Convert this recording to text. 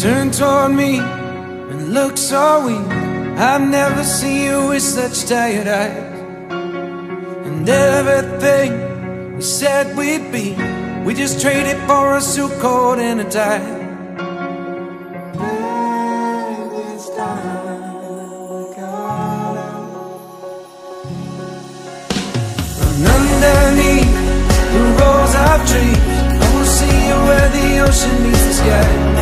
turned toward me and looked so weak. I've never seen you with such tired eyes. And everything we said we'd be, we just traded for a suit coat and a tie. And underneath the rows of trees, I will see you where the ocean meets the sky.